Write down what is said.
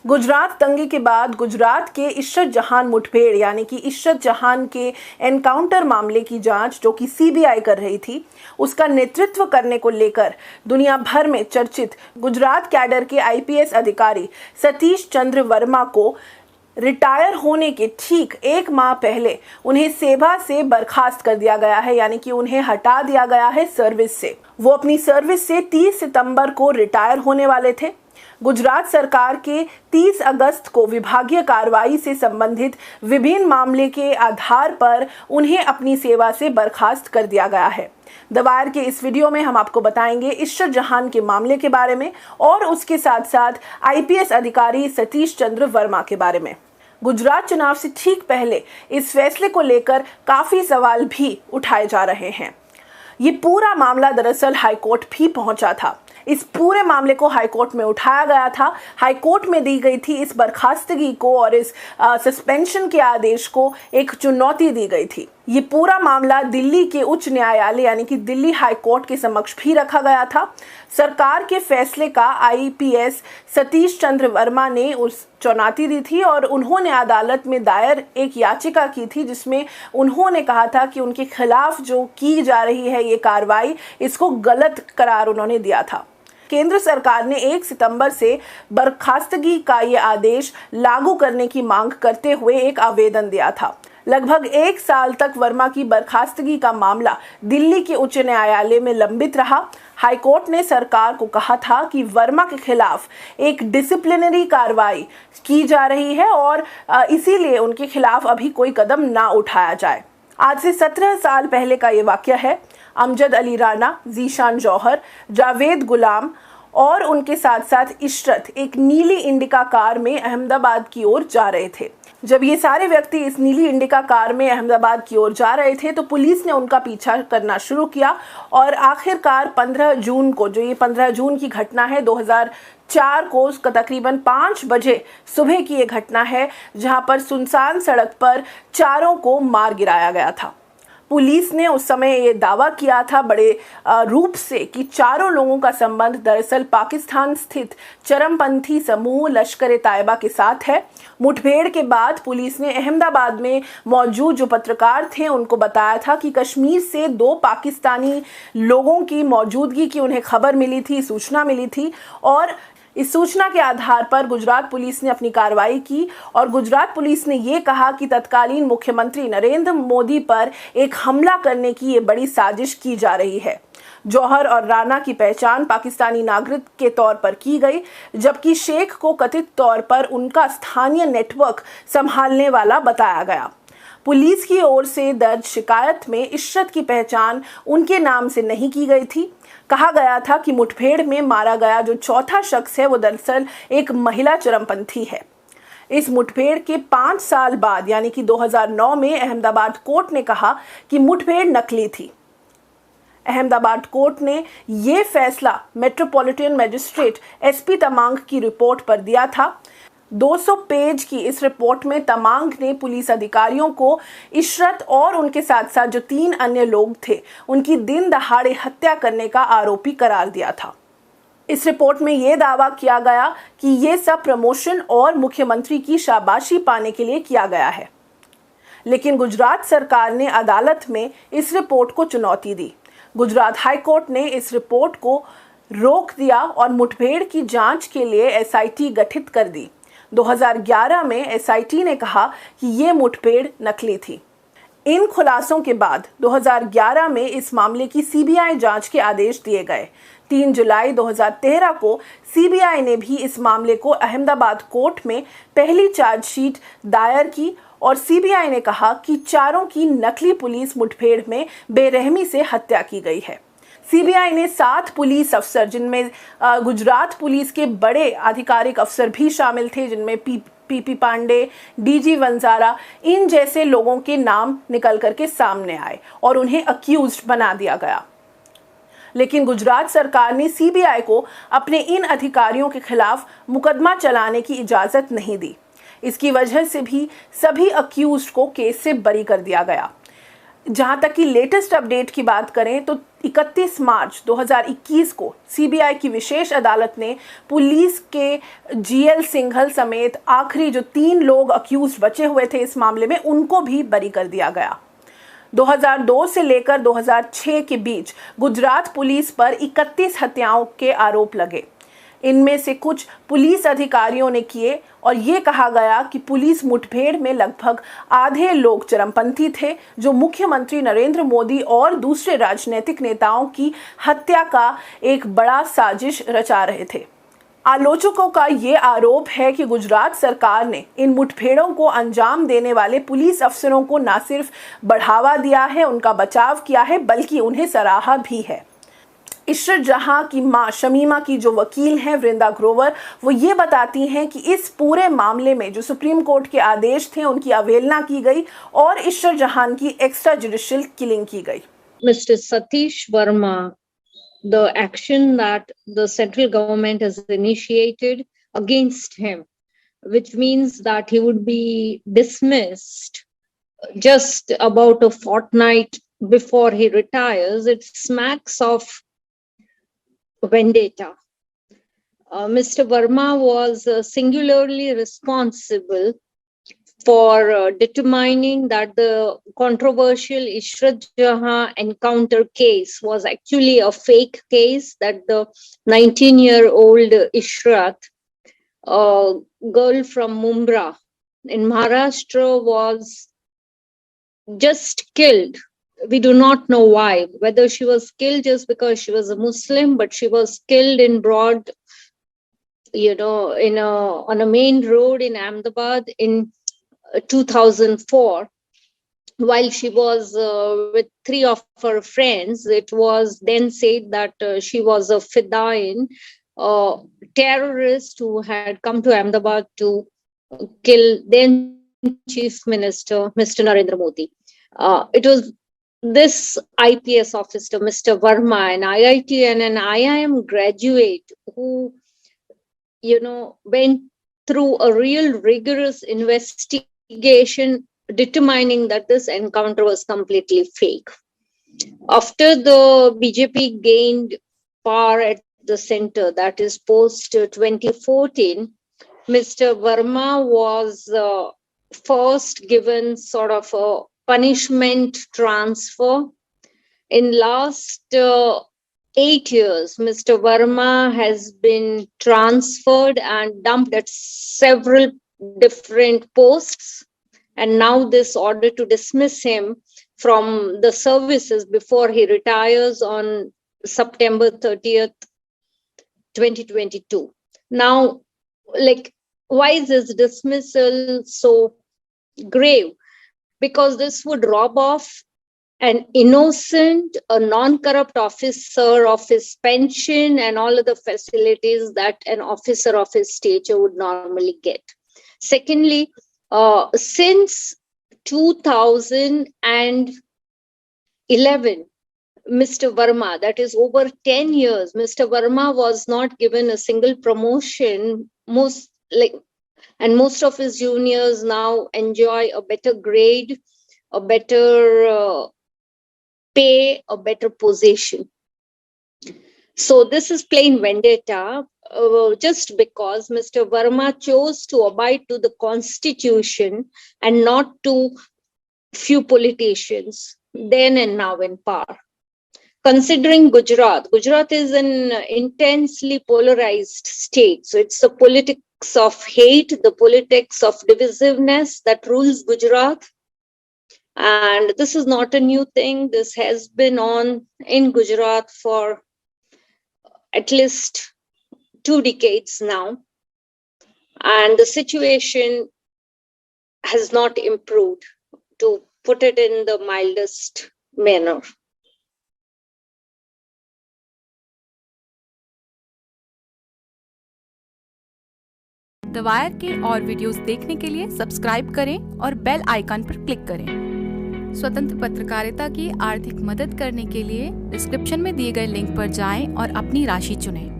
गुजरात दंगे के बाद गुजरात के इशरत जहान मुठभेड़ यानी कि इशरत जहान के एनकाउंटर मामले की जांच जो कि सीबीआई कर रही थी, उसका नेतृत्व करने को लेकर दुनिया भर में चर्चित गुजरात कैडर के आईपीएस अधिकारी सतीश चंद्र वर्मा को रिटायर होने के ठीक 1 माह पहले उन्हें सेवा से बर्खास्त कर दिया गया है, यानी कि उन्हें हटा दिया गया है सर्विस से। वो अपनी सर्विस से 30 सितंबर को रिटायर होने वाले थे। गुजरात सरकार के 30 अगस्त को विभागीय कार्रवाई से संबंधित विभिन्न मामले के आधार पर उन्हें अपनी सेवा से बर्खास्त कर दिया गया है। द वायर के इस वीडियो में हम आपको बताएंगे इशरत जहान के मामले के बारे में और उसके साथ साथ आईपीएस अधिकारी सतीश चंद्र वर्मा के बारे में। गुजरात चुनाव से ठीक पहले इस फैसले को लेकर काफी सवाल भी उठाए जा रहे हैं। ये पूरा मामला दरअसल हाईकोर्ट भी पहुंचा था। इस पूरे मामले को हाईकोर्ट में उठाया गया था। हाईकोर्ट में दी गई थी इस बर्खास्तगी को और इस सस्पेंशन के आदेश को एक चुनौती दी गई थी। ये पूरा मामला दिल्ली के उच्च न्यायालय यानी कि दिल्ली हाईकोर्ट के समक्ष भी रखा गया था। सरकार के फैसले का आईपीएस सतीश चंद्र वर्मा ने उस चुनौती दी थी और उन्होंने अदालत में दायर एक याचिका की थी जिसमें उन्होंने कहा था कि उनके खिलाफ जो की जा रही है ये कार्रवाई, इसको गलत करार उन्होंने दिया था। केंद्र सरकार ने 1 सितंबर से बर्खास्तगी का ये आदेश लागू करने की मांग करते हुए एक आवेदन दिया था। लगभग 1 साल तक वर्मा की बर्खास्तगी का मामला दिल्ली के उच्च न्यायालय में लंबित रहा। हाईकोर्ट ने सरकार को कहा था कि वर्मा के खिलाफ एक डिसिप्लिनरी कार्रवाई की जा रही है और इसीलिए उनके खिलाफ अभी कोई कदम ना उठाया जाए। आज से 17 साल पहले का ये वाकया है। अमजद अली राना, जीशान जौहर, जावेद गुलाम और उनके साथ साथ इशरत एक नीली इंडिका कार में अहमदाबाद की ओर जा रहे थे। जब ये सारे व्यक्ति इस नीली इंडिका कार में अहमदाबाद की ओर जा रहे थे तो पुलिस ने उनका पीछा करना शुरू किया और आखिरकार 15 जून को, जो ये 15 जून की घटना है 2004 को, उसका तकरीबन 5 बजे सुबह की ये घटना है जहां पर सुनसान सड़क पर चारों को मार गिराया गया था। पुलिस ने उस समय ये दावा किया था बड़े रूप से कि चारों लोगों का संबंध दरअसल पाकिस्तान स्थित चरमपंथी समूह लश्कर-ए-तैयबा के साथ है। मुठभेड़ के बाद पुलिस ने अहमदाबाद में मौजूद जो पत्रकार थे उनको बताया था कि कश्मीर से 2 पाकिस्तानी लोगों की मौजूदगी की उन्हें खबर मिली थी, सूचना मिली थी और इस सूचना के आधार पर गुजरात पुलिस ने अपनी कार्रवाई की और गुजरात पुलिस ने ये कहा कि तत्कालीन मुख्यमंत्री नरेंद्र मोदी पर एक हमला करने की ये बड़ी साजिश की जा रही है। जौहर और राणा की पहचान पाकिस्तानी नागरिक के तौर पर की गई, जबकि शेख को कथित तौर पर उनका स्थानीय नेटवर्क संभालने वाला बताया गया। पुलिस की ओर से दर्ज शिकायत में इशरत की पहचान उनके नाम से नहीं की गई थी। कहा गया था कि मुठभेड़ में मारा गया जो चौथा शख्स है वो दरअसल एक महिला चरमपंथी है। इस मुठभेड़ के 5 साल बाद यानी कि 2009 में अहमदाबाद कोर्ट ने कहा कि मुठभेड़ नकली थी। अहमदाबाद कोर्ट ने ये फैसला मेट्रोपॉलिटन मजिस्ट्रेट एसपी तमांग की रिपोर्ट पर दिया था। 200 पेज की इस रिपोर्ट में तमांग ने पुलिस अधिकारियों को इशरत और उनके साथ साथ जो 3 अन्य लोग थे उनकी दिन दहाड़े हत्या करने का आरोपी करार दिया था। इस रिपोर्ट में यह दावा किया गया कि ये सब प्रमोशन और मुख्यमंत्री की शाबाशी पाने के लिए किया गया है। लेकिन गुजरात सरकार ने अदालत में इस रिपोर्ट को चुनौती दी। गुजरात हाईकोर्ट ने इस रिपोर्ट को रोक दिया और मुठभेड़ की जांच के लिए एसआईटी गठित कर दी। 2011 में एसआईटी ने कहा कि ये मुठभेड़ नकली थी। इन खुलासों के बाद 2011 में इस मामले की सीबीआई जांच के आदेश दिए गए। 3 जुलाई 2013 को सीबीआई ने भी इस मामले को अहमदाबाद कोर्ट में पहली चार्जशीट दायर की और सीबीआई ने कहा कि चारों की नकली पुलिस मुठभेड़ में बेरहमी से हत्या की गई है। सीबीआई ने 7 पुलिस अफसर, जिनमें गुजरात पुलिस के बड़े आधिकारिक अफसर भी शामिल थे, जिनमें पीपी पांडे, डीजी वंजारा, इन जैसे लोगों के नाम निकल करके सामने आए और उन्हें अक्यूज्ड बना दिया गया। लेकिन गुजरात सरकार ने सीबीआई को अपने इन अधिकारियों के खिलाफ मुकदमा चलाने की इजाजत नहीं दी। इसकी वजह से भी सभी अक्यूज्ड को केस से बरी कर दिया गया। जहां तक कि लेटेस्ट अपडेट की बात करें तो 31 मार्च 2021 को सीबीआई की विशेष अदालत ने पुलिस के जीएल सिंघल समेत आखिरी जो 3 लोग अक्यूज बचे हुए थे इस मामले में, उनको भी बरी कर दिया गया। 2002 से लेकर 2006 के बीच गुजरात पुलिस पर 31 हत्याओं के आरोप लगे। इनमें से कुछ पुलिस अधिकारियों ने किए और ये कहा गया कि पुलिस मुठभेड़ में लगभग आधे लोग चरमपंथी थे, जो मुख्यमंत्री नरेंद्र मोदी और दूसरे राजनीतिक नेताओं की हत्या का एक बड़ा साजिश रचा रहे थे। आलोचकों का ये आरोप है कि गुजरात सरकार ने इन मुठभेड़ों को अंजाम देने वाले पुलिस अफसरों को न सिर्फ बढ़ावा दिया है, उनका बचाव किया है, बल्कि उन्हें सराहा भी है। इशरत जहां की मां शमीमा की जो वकील हैं वृंदा ग्रोवर, वो ये बताती हैं कि इस पूरे मामले में जो सुप्रीम कोर्ट के आदेश थे उनकी अवहेलना की गई और इशरत जहां की एक्स्ट्रा जुडिशियल किलिंग की गई। Mr. Satish Verma, the action that the central government has initiated against him, which means that he would be dismissed just about a fortnight before he retires, it smacks of vendetta. Mr. Verma was singularly responsible for determining that the controversial Ishrat Jahan encounter case was actually a fake case, that the 19-year-old Ishrat, a girl from Mumbra in Maharashtra, was just killed. We do not know why, whether she was killed just because she was a Muslim, but she was killed in broad, on a main road in Ahmedabad in 2004, while she was with 3 of her friends. It was then said that she was a Fidain terrorist who had come to Ahmedabad to kill then Chief Minister, Mr. Narendra Modi. It was this IPS officer, Mr. Verma, an IIT and an IIM graduate who, went through a real rigorous investigation determining that this encounter was completely fake. After the BJP gained power at the center, that is post 2014, Mr. Verma was first given sort of a punishment transfer. In last 8 years, Mr. Verma has been transferred and dumped at several different posts. And now this order to dismiss him from the services before he retires on September 30th, 2022. Now, why is this dismissal so grave? Because this would rob off an innocent, a non-corrupt officer of his pension and all of the facilities that an officer of his stature would normally get. Secondly, since 2011, Mr. Verma, that is over 10 years, Mr. Verma was not given a single promotion. Most of his juniors now enjoy a better grade, a better pay, a better position. So this is plain vendetta, just because Mr. Verma chose to abide to the constitution and not to few politicians then and now in power. Considering Gujarat is an intensely polarized state. So it's the politics of hate, the politics of divisiveness that rules Gujarat. And this is not a new thing. This has been on in Gujarat for at least 2 decades now. And the situation has not improved, to put it in the mildest manner. The wire के और videos देखने के लिए subscribe करें और bell icon पर click करें। स्वतंत्र पत्रकारिता की आर्थिक मदद करने के लिए डिस्क्रिप्शन में दिए गए लिंक पर जाएं और अपनी राशि चुनें।